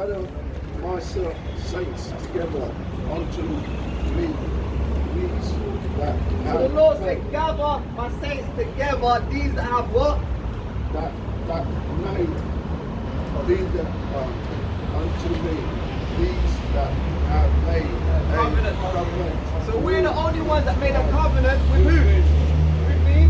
gather myself saints together unto me, these that have So the Lord faith, said, gather my saints together, these that have what? that made the unto me, these that have made a covenant. So we're the only ones that made a covenant with who? With me?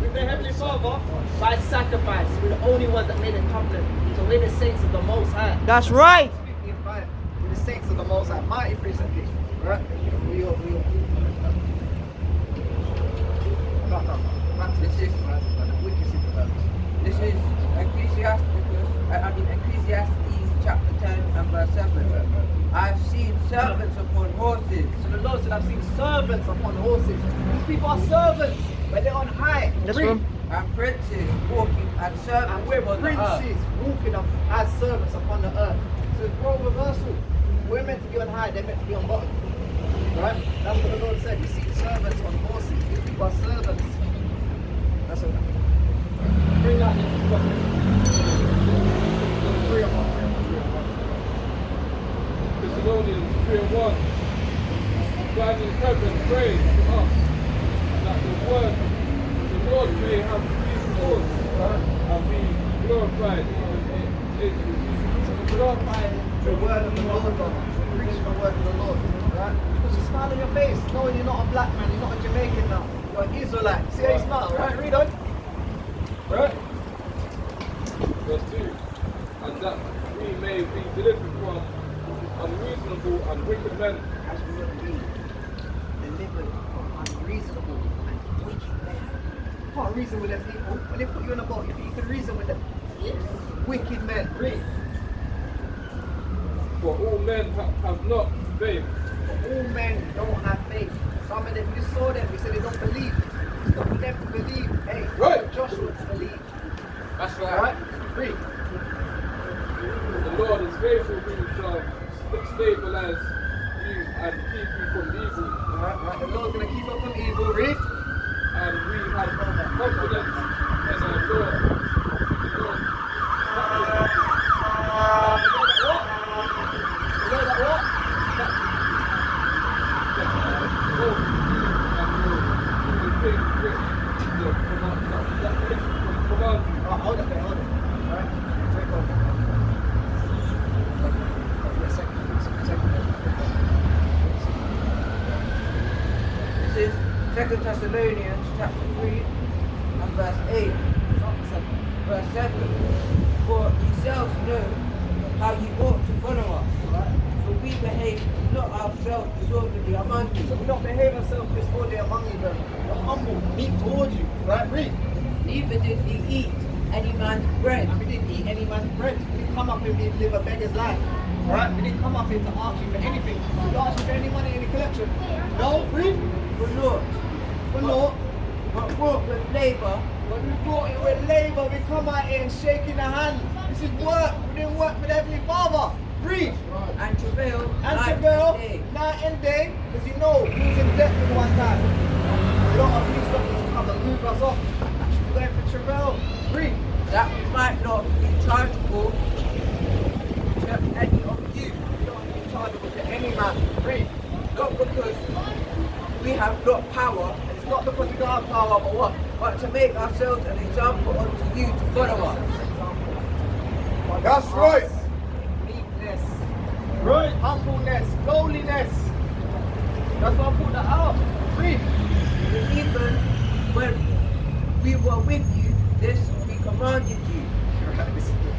With the Heavenly Father? By sacrifice. We're the only ones that made a covenant. So we're the saints of the Most High. That's right. 15:5. We're the saints of the Most High. Mighty priests and kings. Right? We all. This is Ecclesiastes chapter 10 and verse 7. I've seen servants upon horses. So the Lord said, I've seen servants upon horses. These people are servants, but they're on high. That's Read. right. And princes walking as servants And we're upon the earth. princes walking up as servants upon the earth. So it's role reversal. We're meant to be on high, they're meant to be on bottom. Right? That's what the Lord said. You see servants on horses. These people are servants. That's what. Bring that in. Thessalonians 3:1. God in heaven prays to us that the word of the Lord may have peace cause and be glorified even in Israel. Glorifying the word of the Lord, God. Preaching the word of the Lord. Right? Because you smile on your face, knowing you're not a black man, you're not a Jamaican now. You're an Israelite. See how you smile, right? Read on. Right? Verse 2. And that we may be delivered from unreasonable and wicked men. As we will be delivered from unreasonable and wicked men. You can't reason with them people. When they put you in a boat, you can reason with them. Wicked men. Read. For all men have not faith. But all men don't have faith. Some of them, you saw them, you said they don't believe. It's not for them to believe. Hey, Right. Joshua to believe. That's Right? Read. The Lord is faithful who shall stabilize you and keep you from evil. Right. The Lord's going to keep us from evil. Read. And we have confidence in our Lord. The Lord. You know that what? Oh, hold it there, hold it. Alright, take over. This is 2 Thessalonians chapter 3 and verse 8. Verse 7. For yourselves know how you ought to follow us. For we behave not ourselves disorderly among you. So we don't behave ourselves disorderly among you, brother. We're humble, meek towards you. Right, read. Neither did we eat any man's bread. And we didn't eat any man's bread. We didn't come up here and live a beggar's life. Alright? We didn't come up here to ask you for anything. We asked you for any money in the collection. No, read. For naught. For naught. But work with labour. When we brought it with labour, we come out here and shaking the hand. This is work. We didn't work for the Heavenly Father. Read. And travail And night travail and day. night and day. Because you know, we was in debt for one time. We don't have these something to come and move us off. We're going for travail. Read. That we might not be chargeable to any of you. We don't be chargeable to any man. Read. Not because we have not power, And it's not because we don't have power, but what? but to make ourselves an example unto you to follow us. That's right. Meekness. Right. Humbleness. Lowliness. That's why I put that out. Read. Even when we were with you, this we commanded you, This is the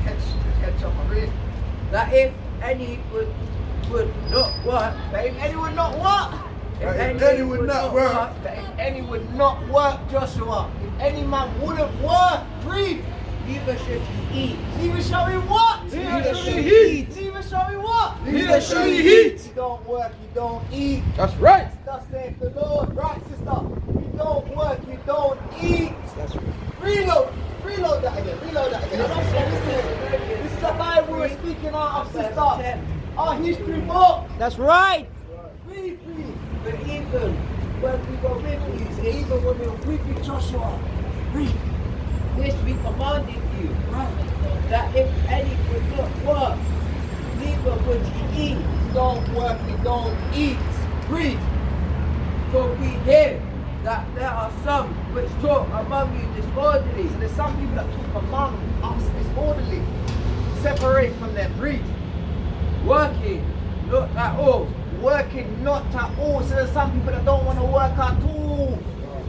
catch up. Read. that if any would not work, That if any would not what? if any would not work, That if any would not work, Joshua. If any man wouldn't work, read. neither should he eat. Neither shall we what? Neither should he he eat. Neither shall we what? Neither shall he eat. You don't work, you don't eat. That's right. Thus saith the Lord. Right, sister. If you don't work, you don't eat. That's right. Reload. Reload that again. Reload that again. I don't share this is the Bible we're speaking out of, sister. Our history book. That's right. Read, read. But even when we were with you, this, Even when we were with you, Joshua. Read. this we commanded you, that if any would not work, would he eat? Don't work, he don't eat. Read. For we hear that there are some which talk among you disorderly. So there's some people that talk among us disorderly. Separate from them. Read. Working not at all. Working not at all. So there's some people that don't want to work at all.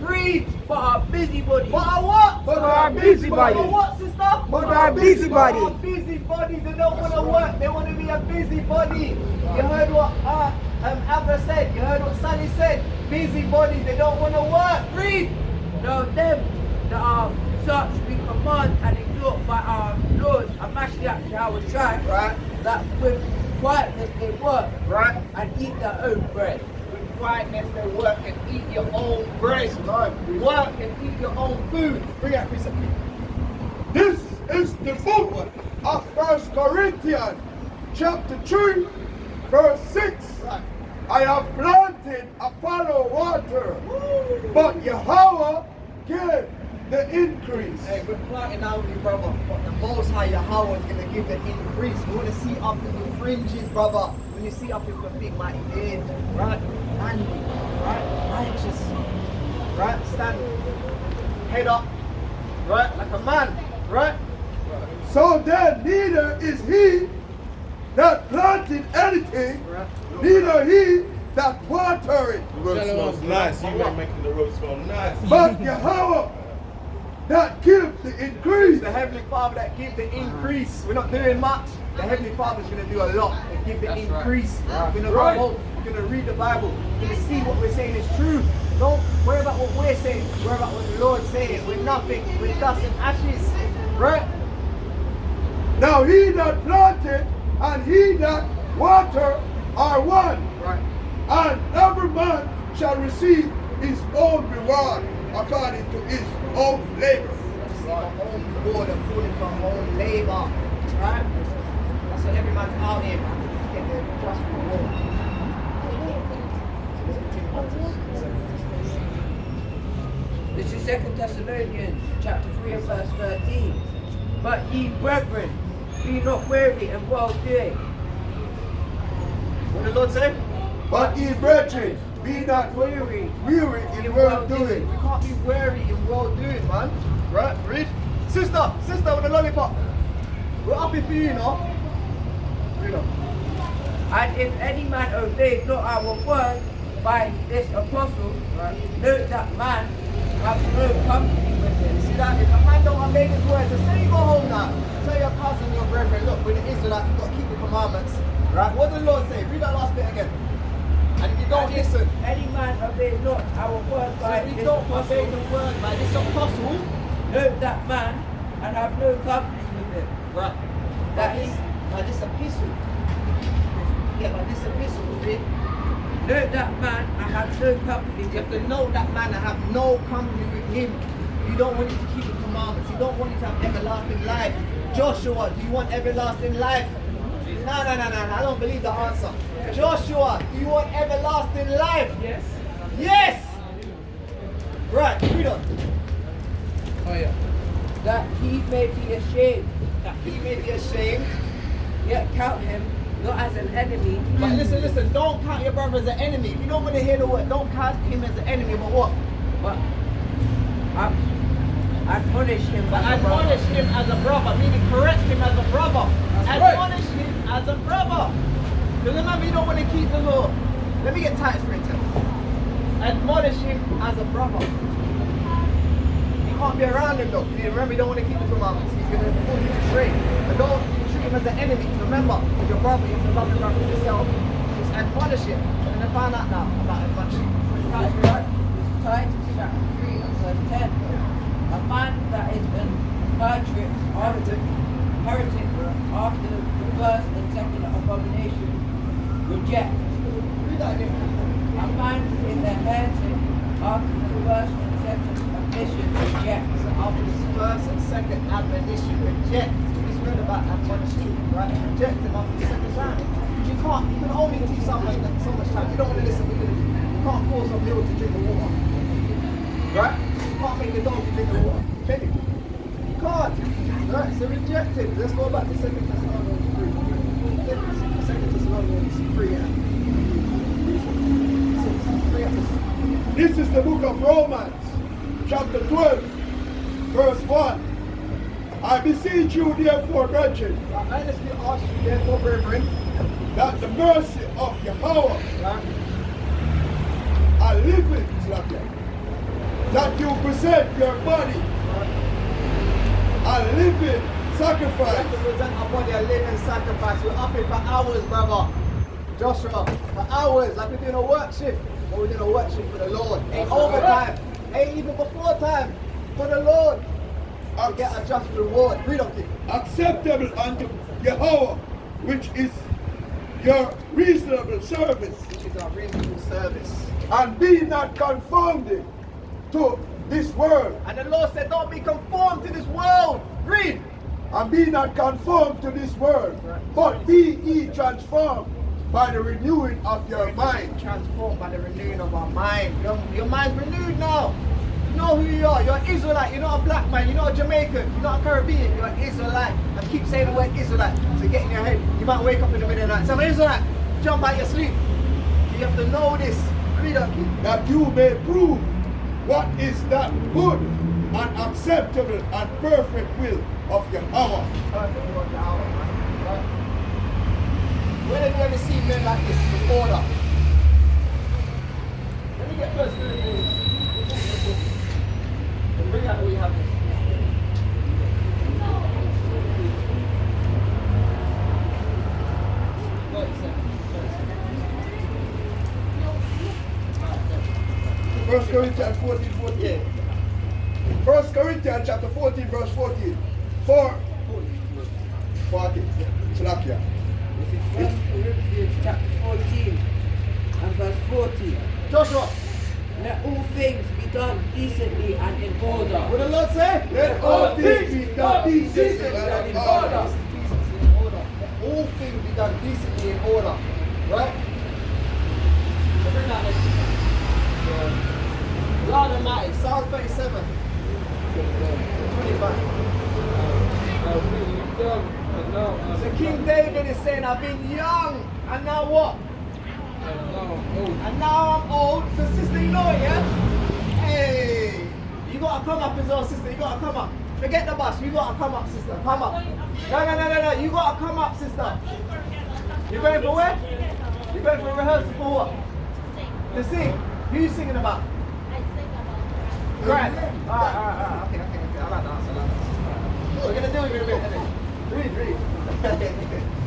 Read. But are busybodies. But are what? But are busybody. But what, sister? But are busybody. But are busybody. They don't want to work. They want to be a busybody. You heard what Abra said. You heard what Sunny said. Busybody. They don't want to work. Read. Now them that are such we command and exhort by our Lord and Mashiach Yahawashi, Right. that with quietness they work Right. and eat their own bread. With quietness they work and eat your own bread. Work and eat your own food. Bring out precept. This is the book of 1 Corinthians chapter 3 verse 6. Right. I have planted a fallow water, but Yahawah gave the increase. Hey, we're planting out with you, brother. But the Most High Yahawah is going to give the increase. We want to see up in your fringes, brother. When you see up in your big mighty beard, right? Manly, right? Righteous, right? Stand head up, right? Like a man, right? So then neither is he that planted anything, Right. neither he that watered it, The road smells nice. You are making the road smell nice. but Yahawah that give the increase. The Heavenly Father that give the increase. We're not doing much. The Heavenly Father's going to do a lot and give the increase. We're going to go home. We're going to read the Bible. We're going to see what we're saying is true. Don't worry about what we're saying. Worry about what the Lord's saying. We're nothing. We're dust and ashes. Right? Now he that planted and he that watered are one, Right. and every man shall receive his own reward according to his own labor. Receive our own reward according to our own labor. Right? That's what every man's out here, man. To get their just reward. So let's continue on to This is 2 Thessalonians chapter 3 and verse 13. But ye brethren, be not weary in well doing. What did the Lord say? But ye brethren, be not weary in well doing. We can't be weary in well doing, man. Right? Read. Sister with a lollipop. We're up here for you, you know. Read on. And if any man obeys not our word by this apostle, note that man have no company with him. See that? If a man don't obey his words, so say you go home now. Tell your cousin, your brethren, look, we're the Israelites, we've got to keep the commandments. Right? What did the Lord say? Read that last bit again. And if you don't listen, Any man obeys not our word so by if you this don't obey apostle, the word by this apostle, note that man and have no company with him. right? That By this epistle. Yeah, by this epistle, read. Note that man and have no company You with have to him. know that man and have no company with him. You don't want him to keep the commandments. You don't want him to have everlasting life. Joshua, do you want everlasting life? No. I don't believe the answer. Joshua, do you want everlasting life? Yes. Yes! Right, read on. Oh yeah. That he may be ashamed, That he may be ashamed. yet count him not as an enemy, But listen, don't count your brother as an enemy. If you don't want to hear the word, don't count him as an enemy, but what? but admonish him. But as a brother. admonish him as a brother, meaning correct him as a brother. That's Admonish him as a brother. Because remember, you don't want to keep the law. Let me get tight for it. Admonish him as a brother. You can't be around him though. Remember, you don't want to keep the commandments. He's going to pull you astray. But don't treat him as an enemy. Remember, with your brother, you have to love him like yourself. Just admonish him. We're going to find out now about admonishing. Titus chapter 3 and verse 10. A man that is an heretic after the first and second abomination reject. Read that again. A man is a heretic after the first and second admission reject. So after this first and second admonition, reject. We just read about admonishing, right? Reject him after the second time. You can only teach someone that so much time. You don't want to listen. You can't force a mule to drink the water. Right? You can't make the dog drink the water. Can you? You can't. Right? So reject him. Let's go back to 2 Thessalonians 3. 2 chapter 12, verse 1. I beseech you, therefore, brethren, I earnestly ask you, therefore, brethren, that the mercy of Yahawah right, are living, that you present your body a living you sacrifice. have to present our body a living sacrifice. We're up here for hours, brother. Joshua, for hours, like we're doing a work shift. But we're doing a work shift for the Lord. Ain't overtime. Ain't even before time. For the Lord. To get a just reward. Read on it. Acceptable unto Yahawah, which is your reasonable service. Which is our reasonable service. And be not confounded to this world. And the Lord said, don't be conformed to this world. Read. And be not conformed to this world, but be ye transformed by the renewing of your mind. Transformed by the renewing of our mind. Your mind's renewed now. You know who you are. You're an Israelite. You're not a black man. You're not a Jamaican. You're not a Caribbean. You're an Israelite. And keep saying the word Israelite to get in your head. You might wake up in the middle of the night. Say, I'm an Israelite. Jump out your sleep. You have to know this. Read up. That you may prove what is that good and acceptable and perfect will of Yahawah. Perfect will of Yahawah, man. Right? When have you ever seen men like this with order? Let me get first Corinthians. And bring out what you have. First Corinthians 14:14. Yeah. 1 Corinthians chapter 14, verse 14. 40. Slakia. 1 Corinthians chapter 14 and verse 40. Joshua, Let all things be done decently and in order. what did the Lord say? Let all things be done decently and in order. Decency in order. Let all things be done decently in order. Right? So bring that next. Lord Almighty, Psalm 37. 25. So King David is saying, I've been young, and now what? And now I'm old. So sister, you know it, yeah? Hey, you gotta come up as well, sister. You gotta come up. Forget the bus. You gotta come up, sister. Come up. No. You gotta come up, sister. You going for where? You going for rehearsal for what? To sing. Who you singing about? Right. Alright. Okay. I like that answer. What we're gonna do in a bit, innit?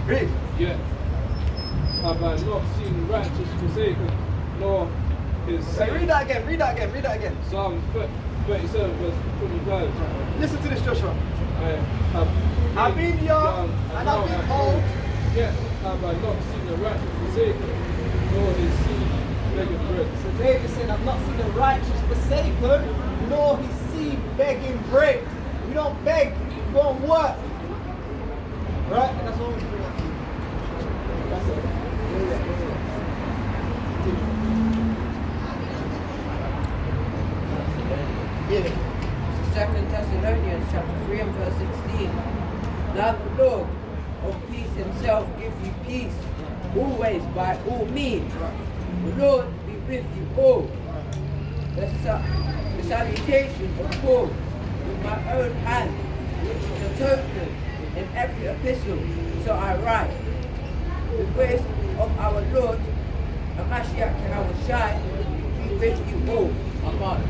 Read. Yeah. Have I not seen the righteous forsaken, nor his Say, read that again. Psalm 37, verse 25. Listen to this, Joshua. I've been young and I've been old. Yet have I not seen the righteous forsaken, nor his seed begging bread. So David said, I've not seen the righteous forsaken, nor his seed begging bread. We don't beg, we go and work. Right? And that's all we bring up to you. That's it. Second Thessalonians chapter 3 and verse 16. Now the Lord of peace himself give you peace, always by all means. The Lord be with you all. The salutation of Paul with my own hand, which is a token in every epistle. So I write, the grace of our Lord, Yahawashi, be with you all. Amen.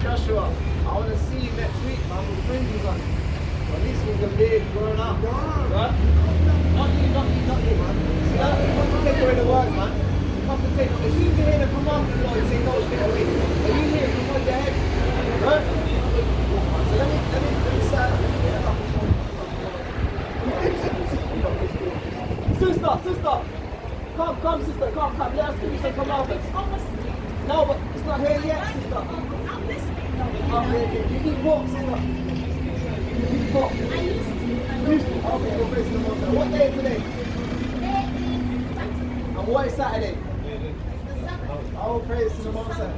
Joshua, I want to see you next week, man, with fringes on. At least with the beard growing up. Right? Not you, man. See that? You come to take away the words, man. You come to take, as soon as you hear the commandment, Lord, you say, no, stay away. But you hear it, you hold your head. Right? So let me start. Sister. Come, sister, come. Let us give you some commandments. No, but it's not here yet, sister. Okay, you keep walk, sister. You keep walk. Used to. Okay, we'll praise the Most High. What day is today? And what is Saturday? Oh, praise to the Most High.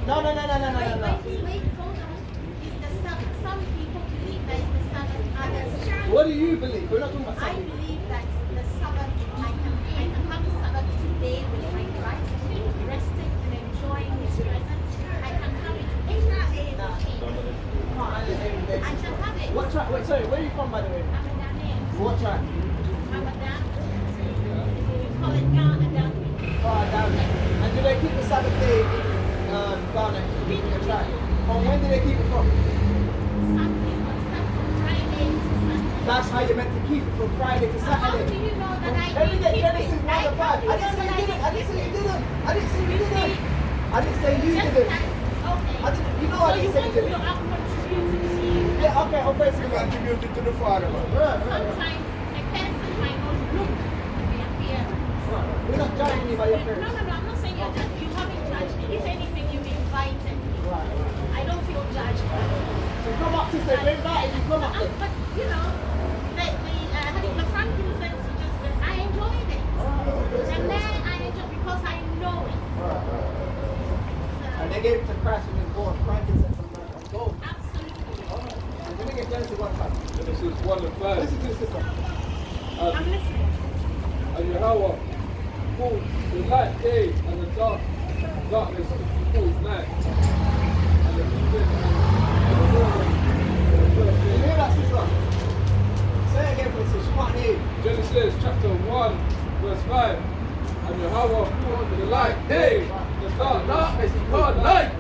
No. Wait, hold on. It's the Sabbath. Some people believe that it's the Sabbath. Others. What do you believe? We're not talking about I Sabbath. believe that the Sabbath, I can have the Sabbath today with my Christ, resting and enjoying His presence. What tribe? Ramadan. We call it Ramadan. And do they keep the Sabbath day in Ghana? In your tribe? From when do they keep it from? Sunday, Friday to Saturday. That's how you're meant to keep it, from Friday to How Saturday. do you know that I Let me get keep Genesis it? 1 to 5. I didn't say you didn't. I didn't say you didn't. I didn't say you didn't. I didn't say you Just didn't. as, okay. I didn't. You know So I didn't say you didn't. are contributing to you. Yeah, okay, I'll praise You God. contributed to the Father, man. Sometimes a person might not look their appearance. You're not judging me by your No, appearance. I'm not saying you're judging. You haven't judged me. If anything, you've invited me. I don't feel judged. So come up, sister. If you're invited, you come up then. But, you know, the frankincense, I enjoyed it. And then I enjoyed because I know it. And they gave it to Christ when he was born. Frankincense and gold. Absolutely. Let me get Genesis 1 5. Genesis 1 and 5. Listen to this, sister. I'm listening. And Yahawah called the light day and the darkness he called night. And the evening and the morning and the first You day. hear that, sister? Say it again for us, she can't hear you. Genesis chapter 1 verse 5. And Yahawah called the light day, the darkness he called night,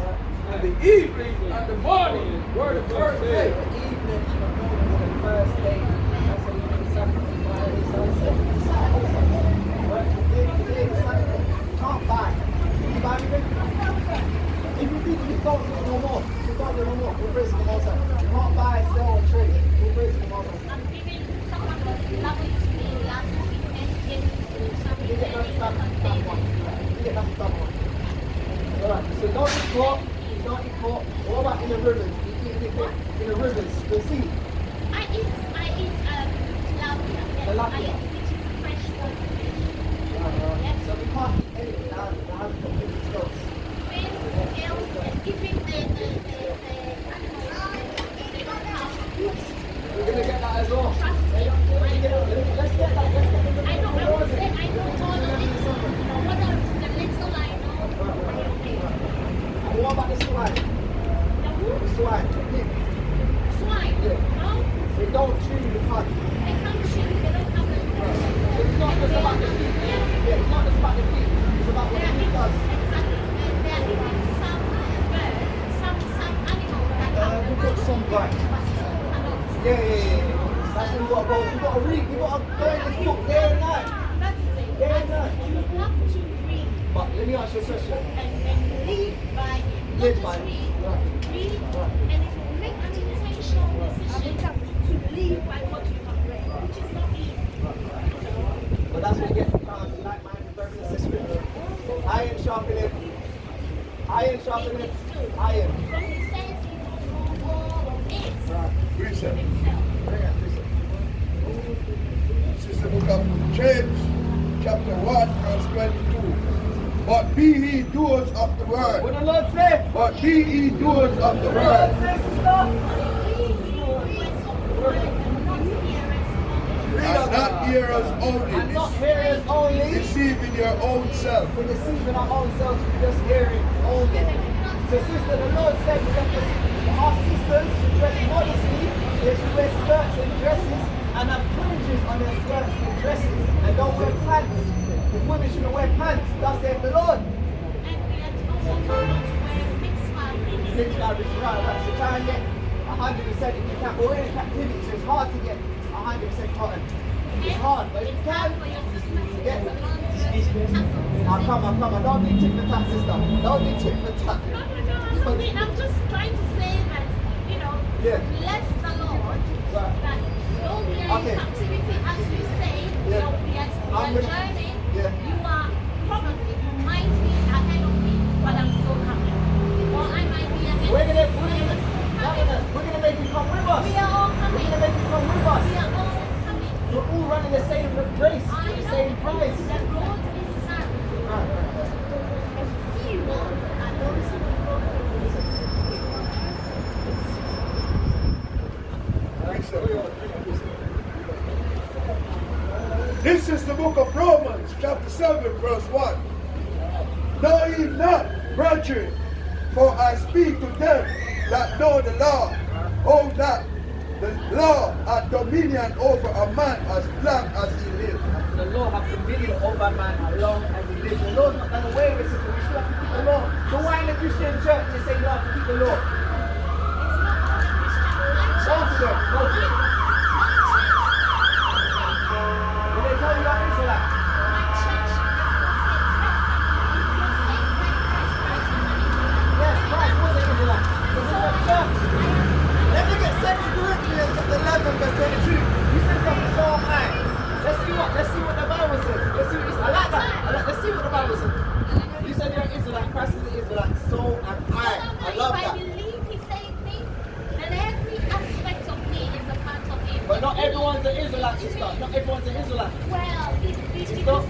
and the evening and the morning were the first day. The evening and the morning were the first day. That's how you make the Saturday, Friday, Saturday, right? The day of Saturday. You can't buy. Can you buy anything? If you think you don't do no more, you don't do no more. We're praising the Most High. You can't buy, sell, or trade. We're praising the Most High. Even someone was lovely to me last week and gave me something You get nothing from one. You get nothing from one. Alright, so don't eat pork. You don't eat pork. What about in the rivers? You eat anything in the rivers? The sea. I eat tilapia. Yes, Tilapia. which is a fresh water fish. So we can't eat anything that hasn't got fish scales. Fish, scales, and even the animals, they don't have hooves. We're gonna get that as well. Trust me. Let's get that. Let's get the I know, I would say I know all of it. What are the little I know? I okay. And what about the swine? The who? The swine, the pig. Swine. Yeah. No? They don't chew the cud. They can't chew. They don't have the It's not just about the feet. Yeah, it's not just about the feet. It's about what the feet does. Exactly. There are even some birds, some animals that have the We've got some right. but still cannot. Yeah. That's when you gotta go. You gotta read. You gotta go in this book day and night. That is it. Yeah, That's- no. You have to read But let me ask you a question. and live by it. Not Live just by it. read. Right. Read Right. and make an intentional decision to live by what you have read, which is not easy. But that's what you get from like-minded brothers and sisters. Iron sharpeneth iron. Iron. When he says he will know all of this Precept. himself. Bring it, please. This is the book of James, chapter 1, verse 22. But be ye doers of the What word. the Lord said. But be ye doers of the What the Lord word. said, sister. And not hearers And only, not hearers only. deceiving your own self. We're deceiving our own selves with just hearing only. So sister, the Lord said we have to, our sisters should dress modestly, they should wear skirts and dresses and have fringes on their skirts and dresses and don't wear pants. The women shouldn't wear pants, thus saith the Lord. And we are also told not to wear mixed fabrics. Mixed fabrics, right. So try and get 100% if you can. But we're in captivity, so it's hard to get 100% cotton. It's hard, but if you It's can, hard for your sister to get get along to tassels. come on. Don't do tit for tat, sister. Don't do tit for tat. No, I mean, I'm just trying to say that, you know, Yeah. bless the Lord, Right. that though we are Okay. in captivity, as we say, we Yeah. are I'm gonna- journeying, Yeah. you are probably, you might be ahead of me, but I'm still coming. Or I might be ahead We're of gonna, you, but I'm still coming. we're gonna make you come with us. We are all We're coming. gonna make you come with us. We are all coming. We're all running the same race, I the know same prize. the road is narrow. Right. And few are those who will go through it. This is the book of Romans, chapter 7, verse 1. Know ye not, brethren, for I speak to them that know the law, hold that the law had dominion over a man as long as he lived. The law have dominion over man as long as he lives. The law's not done away with, sister. We still have to keep the law. So why in the Christian church they say you have to keep the law? Most of them. Did they tell you that Israelite? Yes, Christ was an Israelite. So what church? Let me get 2 Corinthians 11 verse 22. You said something so high. Let's see what the Bible says. I like that. Let's see what the Bible says. You said you're an Israelite, Christ is an Israelite, so am I. I love If I that. believe he saved me, then every aspect of me is a part of him. But not everyone's an Israelite, sister. Not everyone's an Israelite. Well, if you see, Stop.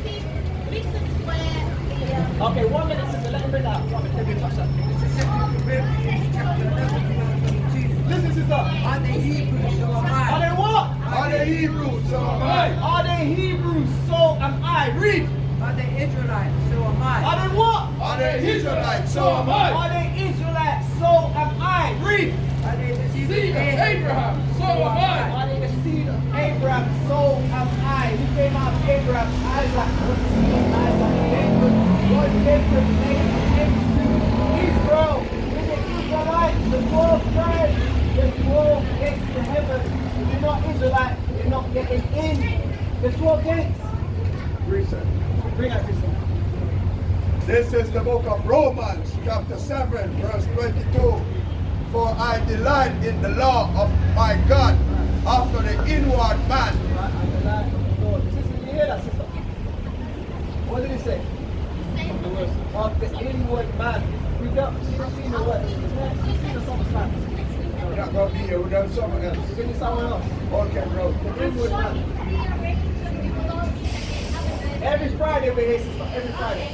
this is where the Okay, 1 minute, sister. Let him bring that up. 1 minute. Let me touch that. This is 2 Corinthians chapter 11, verse 22. Listen, sister. Are they Hebrews, so am Are I. they what? Are they Hebrews? So am I. Are they Hebrews? So am I. Read. Are they Israelites, so am I. Are they what? Are they Israelites? So am I. Are they Israelites? So am I. Read. Are they the seed Seed of Abraham, so am I. Are they the seed of Abraham? So am I. Who came out of Abraham? Isaac. Was the seed of Isaac? Jacob. God Jacob made names to Israel. When the Israelites, the 12 tribes, the 12 gates to heaven. If you're not Israelite, you're not getting in. The 12 gates. Reason. Bring out Christian. This is the book of Romans, chapter 7, verse 22. For I delight in the law of my God after the inward man. Right, and the light of the Lord. Sister, did you hear that, sister? What did he say? Of the inward man. We've seen the word. We've seen the summer time. We're not going to be here, we're doing something else. We're going to someone else. Okay, bro. The inward man. Every Friday we're here, sister. Every Friday.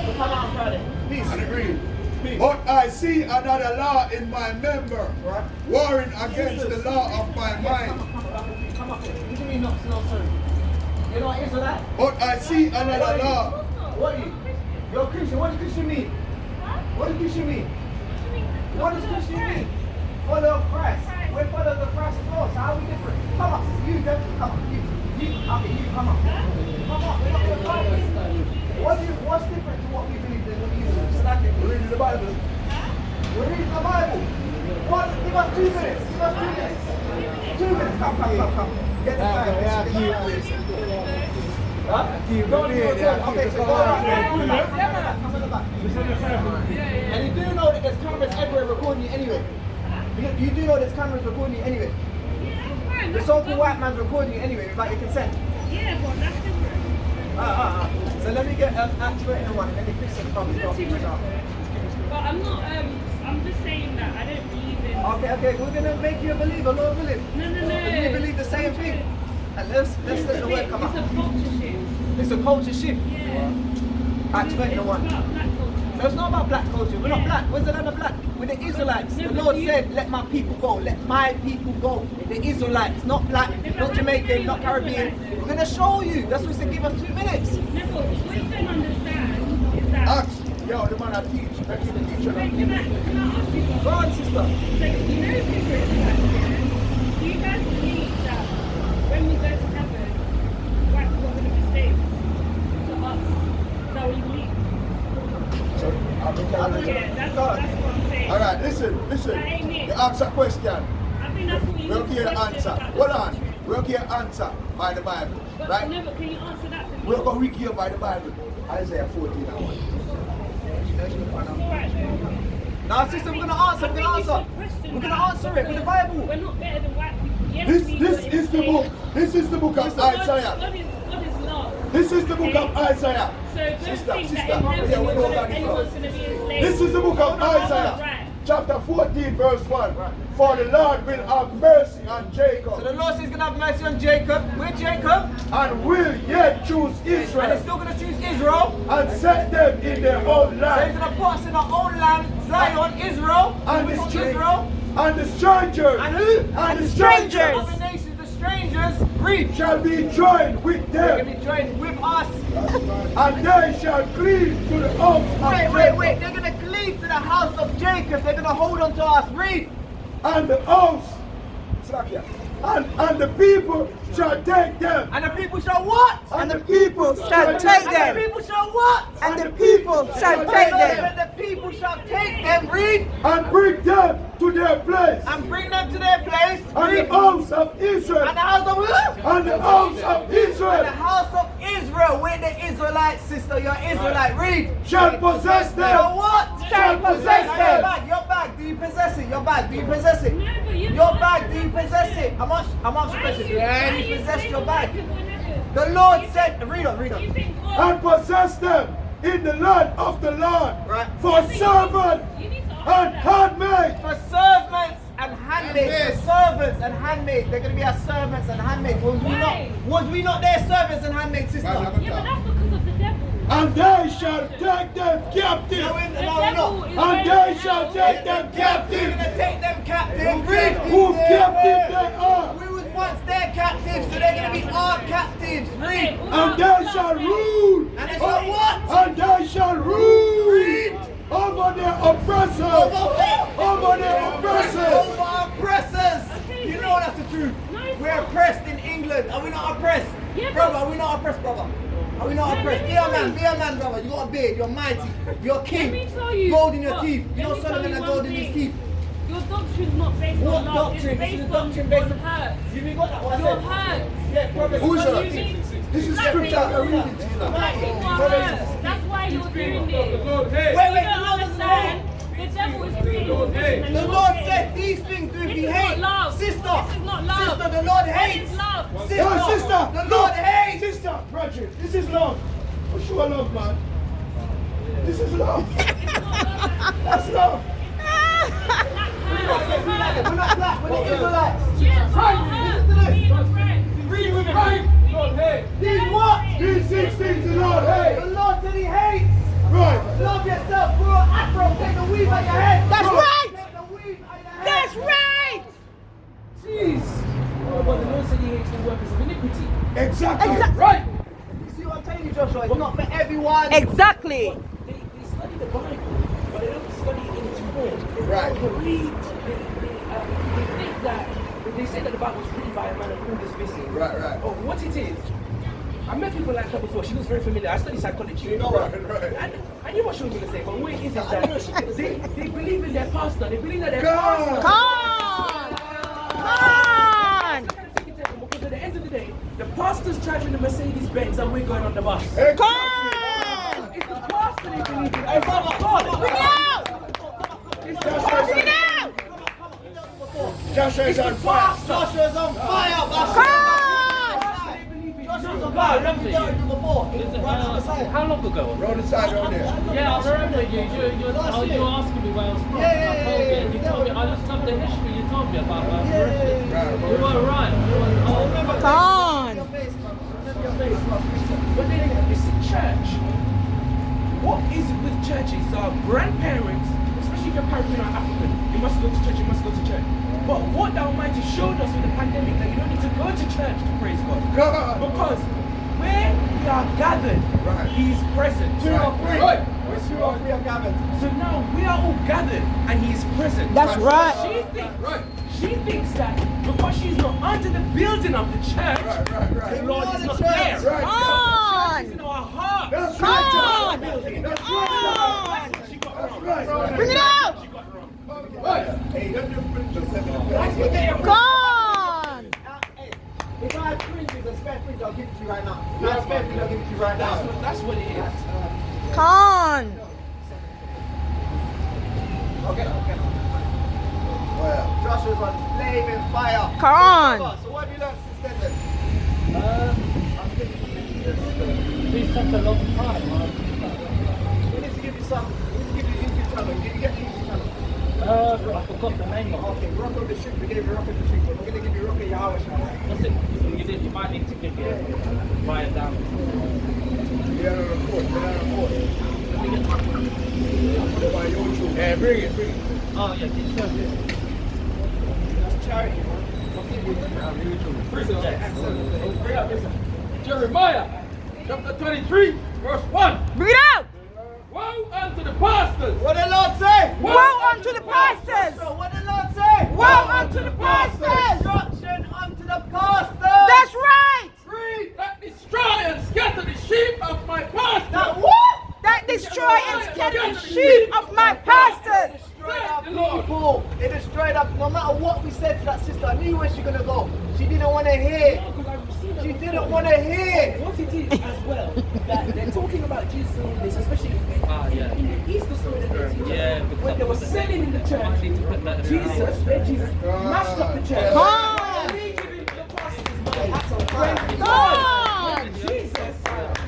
We come out on Friday. Peace. And agree. Peace. But I see another law in my member, Right. warring against the law of my mind. Come up here. You give me no, sir. You're not Israelite? But I see another law. What are you? You're a Christian. What does Christian mean? What does Christian mean? What does Christian mean? Follow of Christ. We're followers of Christ as well. So how are we different? Come on, sister. You, come on. You. Okay, you, come on. Come on. We're not going to fight this. What's different to what we believe than what you believe? So that's it. We're reading the Bible. We're reading the Bible. What? Give us 2 minutes. Give us 2 minutes. 2 minutes. Come. Get the Bible. Huh? Go on here. Okay, so go around there. Come in the back. And you do know that there's cameras everywhere recording you anyway. You do know there's cameras recording you anyway. The so-called white man's recording you anyway without your consent. Yeah, but that's different. So let me get Acts 1 and then the Christian comes. But I'm not, I'm just saying that I don't believe in... Okay, we're going to make you a believer, Lord willing. No. We believe the same thing. And let's let the word come It's out. a culture shift. It's a culture shift. Yeah. Acts 1. It's about black culture. No, it's not about black culture. We're not black. Where's the land of black? We're the Israelites. The Lord said, let my people go. Let my people go. The Israelites, not black, not Jamaican, not Caribbean. We're going to show you. That's what he said, give us 2 minutes. No, but what you don't understand is that... Ask, yo, the man I teach. Let's see the teacher. Can I ask you something? Go on, sister. So, you know the Israelites, yeah? Do you guys believe that when we go to heaven, white people are going to be slaves to us? Is that what you believe? So, I'll be telling you. Yeah, that's Go on. what I'm saying. All right, listen. That ain't it. You ask a question. I think that's what you We'll need give you to an question answer. about the Hold on. country. We'll give you an answer by the Bible. But Right? no, but can you answer that for me? We're going to read here by the Bible. Isaiah 14 and 1. Alright, then. Now, sister, we're going to answer. I We're think going you to answer. should question We're going to that, answer it with the because Bible. We're not better than white people. Yes, This we were is the book. enslaved. This is the book of Isaiah. God is love. This is the book of Isaiah. So don't Sister, think that sister. in heaven Yeah, we know you're that anyone's before. going to be enslaved. This is the book of Isaiah. Right. Chapter 14, verse 1. For the Lord will have mercy on So the Jacob Lord says he's going to have mercy on Jacob. We're Jacob. and will yet choose And he's Israel still going to choose Israel. and set them in their own So he's land. going to put us in our own land, Zion, Israel. And We the call strangers. Israel. And the strangers. And who? And the strangers Other nations, the strangers, read. shall be joined with They're them, going to be joined with us. and they shall cleave to the house of Jacob. Wait. They're going to cleave to the house of Jacob. They're going to hold on to us. Read. And the house, And the people shall take them. And the people shall what? And the people Shall take And them. the people shall what? And the people shall take them. And the people shall take them, read, and bring them to their place. and bring them to their place, And read, the house of Israel. and the house of who? And the house of And the Israel house of Israel, where the Israelites, sister, you're Israelite, read. shall possess Shall them. what? Shall possess Now them. your bag, do you possess it? Your bag, do you possess it? No, but you Your bag, do you possess it? I'm asking a question. Yeah, you possess your bag. The Lord said, read on. And possess them in the land of the Lord. Right. For servant and handmaid. For servants and handmaids. For servants and handmaids. They're going to be our servants and handmaids. Was we not their servants and handmaids, sister? Yeah, but that's because of the devil. And they shall take them captive. No, The no, devil no. is And ready they now. shall take them We're captive. going to take them captive. Read. Whose captive they are. We was once their captives, so they're going to be our captives. Read. And they shall rule. And they shall what? And they shall rule over their oppressors. Over their oppressors. Over our oppressors. You know that's the truth. We're oppressed in England. Are we not oppressed? Yeah, Brother, are we not oppressed, brother? Are we not oppressed? Be a man, brother. You got a beard, you're mighty, you're Let me king. tell you. Gold in your what, teeth. You let know me tell Solomon you had one gold in his thing. teeth. Your doctrine's not based What on love. doctrine? It's This is based the doctrine on based on hurt. You got that one? You're hurt. Yeah, promise. Who's Because that? you mean- This is Black scripture. people- I read it to you now. Black people are hurt. That's why you're doing The this. Lord hates. Wait, You the don't Lord doesn't understand. hate. The devil is creating Lord division hates. and The you're Lord not said it. these things do This be is not hate. love. Sister, This is not love. sister, the Lord That hates. is love. Sister, Yeah, sister. the Lord hates. Sister, Roger, this is love. For sure love, man. This is love. That's love. We're not black, we're the Israelites. Yeah, it's not hurt. Being a friend. Read with me. Lord hates. These what? These 6 things the Lord The hates. Lord said he hates. Right. Love yourself, grow an afro, take the weave out your head. That's right. Take the weave out your head. That's right. Jeez. Oh, but the Lord said he hates the workers of iniquity. Exactly. Right. You see what I'm telling you, Joshua? It's not for everyone. Exactly. They study the Bible, but they don't study it in its form. Right. They read. They think that they say that the Bible was written by a man of all this business. Right, right. Oh, what it is? I met people like her before. She was very familiar. I studied psychology. You know what? Right. I knew what she was going to say, but what it is that they believe in their pastor. They believe that their God. pastor. Come on. Because at the end of the day, the pastor's driving the Mercedes Benz and we're going on the bus. Hey, Come on. It's the pastor they believe in. Hey, brother, Bring it out. Bring it out. Joshua is on fire. Joshua's on fire. Come on. Joshua's on fire. Remember you dealt with him before. Right on the side. How long ago? Roll the side on there. Yeah, I remember you. You were asking me where I was from. I told you. You told me. I looked up the history. You told me about Right. You were right. Come on. But then it's a church. What is it with churches? Our grandparents, especially if your parents are African, you must go to church, you must go to church. But what the Almighty showed us with the pandemic, that you don't need to go to church to praise God. God. Because where we are gathered, Right. He is present. Two or three. Right. Where 2 or 3 are gathered. So now we are all gathered and He is present. That's right. She thinks that because she's not under the building of the church, Right. the Lord is not church. there. Right. Come It's on. in our heart. That's Come right. on. That's Come right. on. That's right. Bring it out. Hey, don't you put yourself in the Come on. If I had fringes and spare fringes, I'll give it to you right now. If I had spare fringes, I'll give it to you right now. That's what it is. Come on. Okay. Well, Joshua's on flaming fire. Come on. So what have you learned since then? It's such a long time. We need to give you some. We need to give you YouTube channel. Did you get the YouTube channel? I forgot the name of it. Okay, Rock on the Street. We gave you Rock on the Street. We're going to give you Rock on Yahawashi. What's it? You might need to give it. Buy it down. you're on a report. You're on a report. Put it on YouTube. Yeah, bring it. Oh yeah, it's charity. That's charity, man. Jeremiah chapter 23, verse 1. Bring it out. Woe unto the pastors. What did the Lord say? Woe unto the pastors. So what did the Lord say? Woe unto the pastors. Destruction unto the pastor. That's right. Read. That destroy and scatter the sheep of my pastor. That what? That destroy and scatter the sheep of my pastors. Destroyed our people. They destroyed us. No matter what we said to that sister, I knew where she gonna go. She didn't want to hear. She didn't want to hear. What it is as well, that they're talking about Jesus and all this, especially in the Easter story that they teach us. When they were selling in the church, Jesus mashed up the church.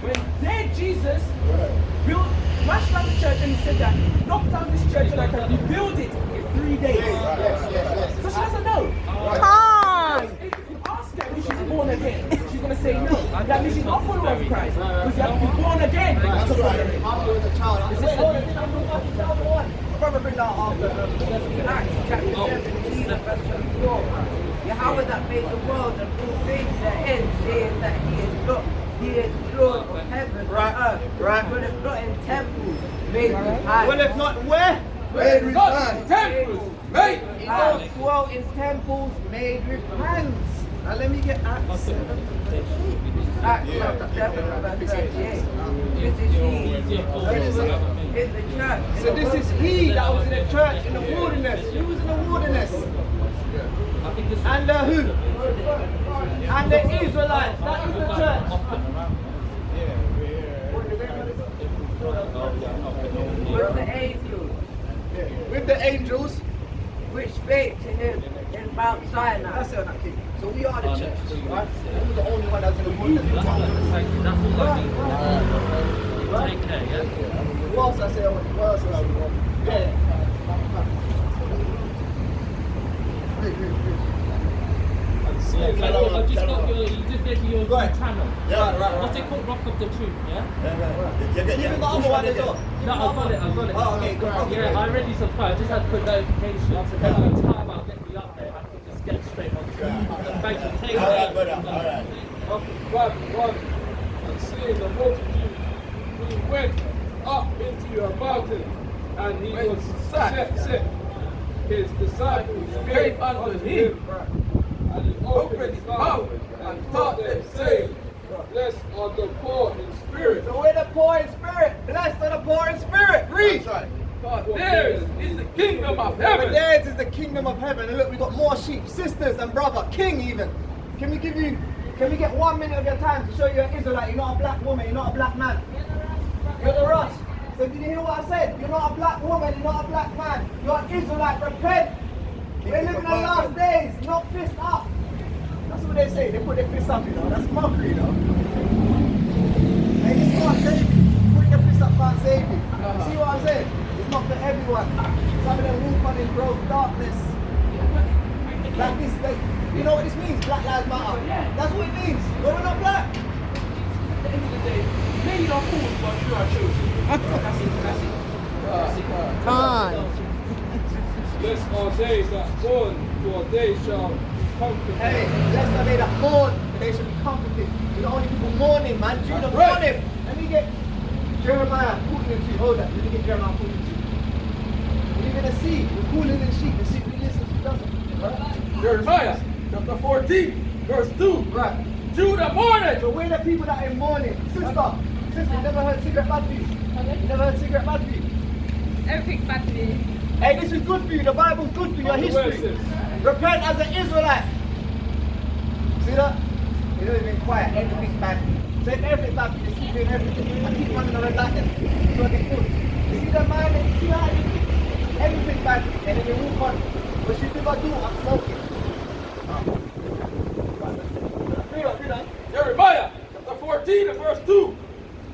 When Jesus built, mashed up the church, and he said that, knock down this church and I can rebuild it in 3 days. So she doesn't know. If you ask her if she's born again, she's going to say no. That means she's not a follower of Christ. Because you have to be born again. That's right. I was a child. I said, brother, bring that after. Acts chapter 17, verse 24. Yahawah that made the world and all things therein, saying that he is Lord of heaven and earth. Right. But if not in temples made with hands. Well, if not where? Made with hands. Temples made. He don't dwell in temples made with hands. Now let me get Acts 7. Acts chapter 7 verse 38. This is he in the church. So this is he that was in the church in the wilderness. Who was in the wilderness? And the who? And the Israelites. That is the church. With the angels With the angels. which spake to him in Mount Sinai. That's it, that kid. So we are the church, right? We're the only one that's in the wilderness. That's all I need. Take care, yeah? What else I say? What else I say? Yeah. I just got your, you just gave me your channel. Yeah, right. What's it called? Rock of the Truth, yeah? Even the other one as well. No, I got it. Oh, okay, good. Yeah, I already subscribed. I just had to put notifications. So every time I get the update, I can just get straight on to it. Thank you. Take All right, care. brother. All right. One, and seeing the multitude, he went up into a mountain, and he was set. His disciples came unto him, and he opened his mouth and taught them, saying, Blessed are the poor in spirit. So we're the poor in spirit. Blessed are the poor in spirit. Read. For theirs is the kingdom of But heaven. theirs is the kingdom of heaven. And look, we got more sheep, sisters and brother, king even. Can we get 1 minute of your time to show you an Israelite? You're not a black woman, you're not a black man. You're the rush. So did you hear what I said? You're not a black woman, you're not a black man. You're an Israelite, repent. We're living in the last days, not fist up. That's what they say, they put their fist up, you know. That's mockery, you know. Hey, this can't save you. Putting your fist up can't save you. See what I'm saying? It's not for everyone. Some of them walk on in gross darkness. Like this, you know what this means? Black Lives Matter. That's what it means. But we're not black. At the end of the day, many are called, but few are chosen. That's it. Blessed are they that mourn, for they shall be comforted. Hey, blessed are they that mourn, for they shall be comforted. We're the only people mourning, man. Judah mourning. Let me get Jeremiah 42. Hold that. Let me get Jeremiah 42. What are you going to see? We're calling in sheep. The sheep we listen to doesn't. Right? Jeremiah chapter 14, verse 2. Right. Judah mourned. So we're the people that are in mourning. Sister, you never heard cigarette bad for you? You never heard cigarette bad for you? Everything's bad for me. Hey, this is good for you. The Bible's good for your history. Repent as an Israelite. See that? You know, you've been quiet. Everything's bad for you. So if everything's bad for you, just keep doing everything. I keep running the red light then. So I get good. You see that man? You see how everything's bad for you. And then you walk on. What you think I do? I'm smoking. Read on. Jeremiah chapter 14 and verse 2.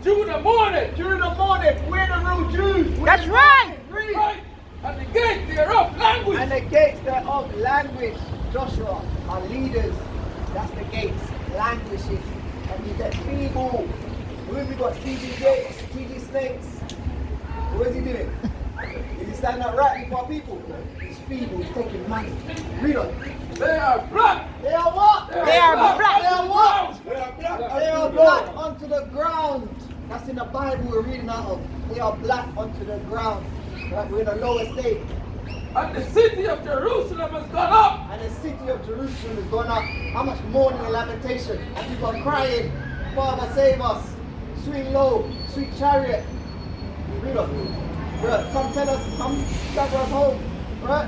Judah mourned. Judah mourning. We're the real Jews. That's right. Read. Right. And the gate thereof language. And the gates thereof language. Joshua, our leaders, that's the gates, languishing. And you get feeble. Who have we got? TG Gates, TG Snakes. What is he doing? Is he standing up right before people? He's feeble, he's taking money. Read on. They are black. They are what? They are black. They are what? They are black. They are black onto the ground. That's in the Bible we're reading out of. They are black onto the ground. Right? We're in the lower state. And the city of Jerusalem has gone up. And the city of Jerusalem has gone up. How much mourning and lamentation. And people are crying, Father, save us. Swing low, sweet chariot. Read on. Right. Come tell us, come gather us home. Right?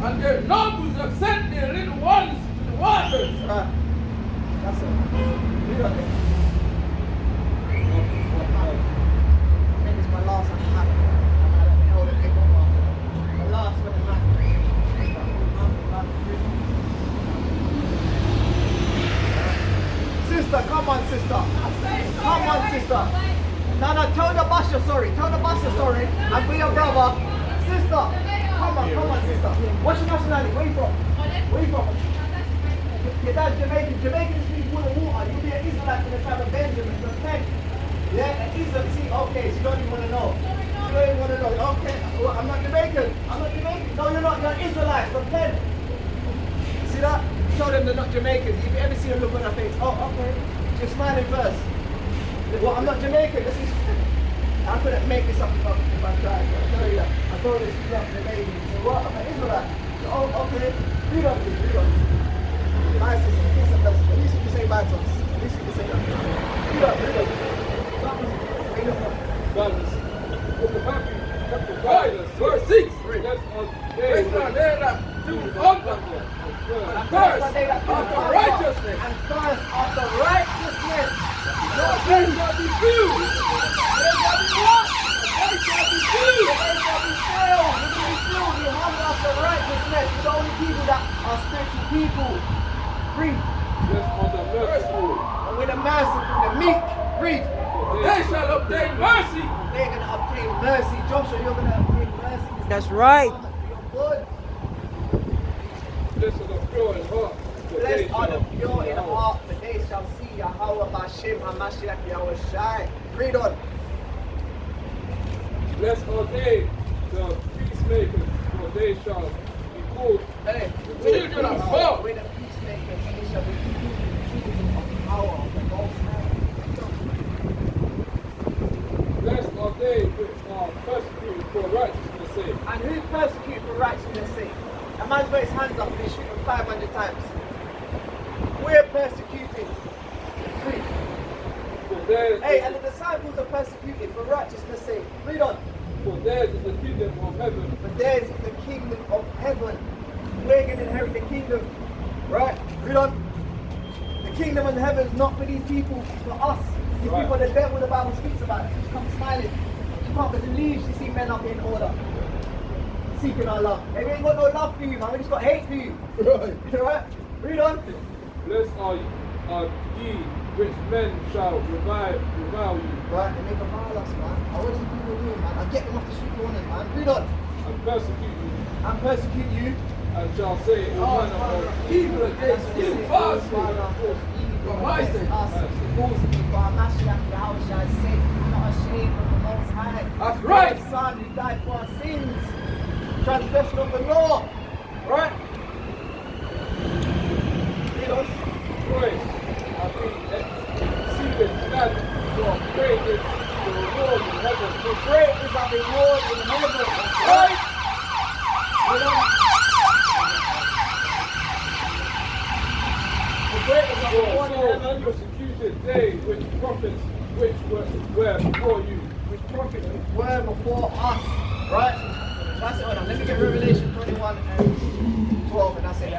And their nobles have sent their little ones to the waters. Right. That's it. Read on it. I think it's my last one. My last one. Sister, come on, sister. Come on, sister. No, tell the boss you're sorry. Tell the boss you're sorry. And be your brother. Sister, come on, sister. What's your nationality? Where you from? Where you from? Your dad's Jamaican. Jamaican is speaking wood and water. You'll be an Israelite from the tribe of Benjamin. You're 10. Yeah, an Israel. See, okay, so you don't even want to know. You don't even want to know. Okay, well, I'm not Jamaican. I'm not Jamaican. No, you're not. You're an Israelite from 10. See that? Show them they're not Jamaicans. If you ever see them look on their face, oh, okay. You're smiling first. Well, I'm not Jamaican. This is. I couldn't make this up if I tried. I tell you that. I thought this was not Jamaican. So what? I'm an Israelite. So, oh, okay. Read on, please. Read on. Nice. At least you can say bad to us. At least you can say that. Read on. Read on. Read on. Book of Matthew, chapter 5, verse 6. That's on there that do hunger. And thirst after righteousness. And thirst after righteousness. No, they shall be filled. They shall be what? They shall be filled. They shall be filled. We're going to be filled. We hunger after righteousness. We're the only people that are spiritual people. Read. Yes, on the merciful. And with the merciful, the meek. Read. They shall obtain mercy. They're going to obtain mercy. Joshua, you're going to obtain mercy. That's right. You're good. Blessed are the pure in heart. Blessed are the pure in heart, for they shall see Yahawashi, bahasham, Hamashiach, Yahawashi. Read on. Blessed are they, the peacemakers, for they shall be called the children of God. With the peacemakers, they shall be children of the power of the Most High. Blessed are they which are persecuted for righteousness' sake. And who's persecuted for righteousness' sake? A man's got his hands up, they shoot him 500 times. We're persecuted. Hey, and the disciples are persecuted for righteousness' sake. Read on. For theirs is the kingdom of heaven. For theirs is the kingdom of heaven. We're going to inherit the kingdom. Right? Read on. The kingdom of heaven is not for these people, it's for us. These people, the devil, the Bible speaks about it. She comes smiling. She can't believe she see men up in order. Seeking our love. Hey, we ain't got no love for you, man. We just got hate for you. Right? Read on. Blessed are ye, which men shall revile you. Right, they make a violence, man. What are these people doing, man? I get them off the street corners, man. Read on. And persecute you. And persecute you. And shall say all manner of evil against you falsely. For my sake. Falsely for Hamashiach, Yahawashi's sake. I'm not ashamed of the Most High. That's right. The Son who died for our sins. Transgression of the law. Right? Read on. Praise. I think exceeding that your great is the reward in heaven. For great is our reward in heaven. Right? Read on. For great is our reward in heaven. Persecuted they which prophets which were before you. Which prophets were before us. Right? That's it. Hold on. Let me get Revelation 21 and 12 and that's it.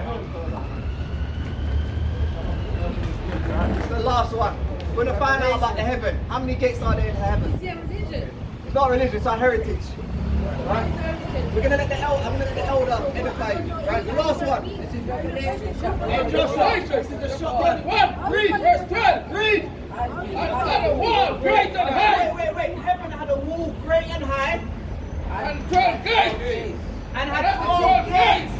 It's the last one. We're going to find out about the heaven. How many gates are there in heaven? It's religion. It's not religion, it's our heritage. Right? We're going to let the elder, I'm going to let the elder edify you. Right? The last one. This is Revelation chapter 1. This is the shot. 1, read verse 12. Read. And had a wall great and high. Wait. Heaven had a wall great and high. And 12 gates. And had 12 gates.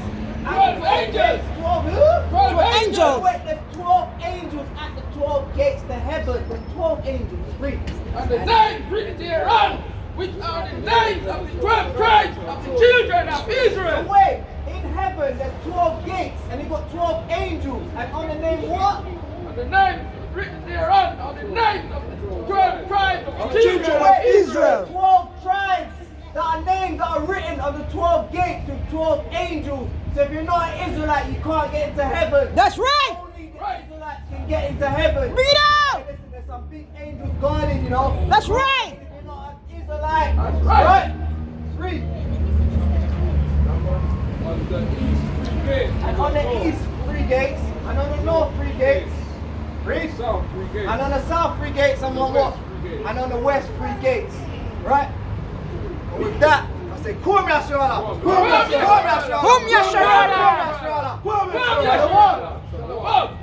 12 angels. 12 who? 12 angels. Wait, there's 12 angels at the 12 gates to heaven. There's 12 angels. Read. And the names written thereon, which are the names of the 12 tribes of the children of Israel. So wait, in heaven there's 12 gates and you've got 12 angels. And on the name what? And the names written thereon are the names of the 12 tribes of the children of Wait, Israel. 12 tribes. that are names that are written on the 12 gates with 12 angels. So if you're not an Israelite, you can't get into heaven. That's right. Only the Israelites can get into heaven. Bring it out. Hey, listen, there's some big angels guarding, you know. That's right. If you're not an Israelite, That's right. Read. On the east, 3 gates. And on the east, 3 gates. And on the north, 3 gates. Read. South, 3 gates. And on the south, 3 gates. And on what? And on the west, 3 gates. Right? And with that, I say, Kum yasharahla. Kum yasharahla. Kum yasharahla.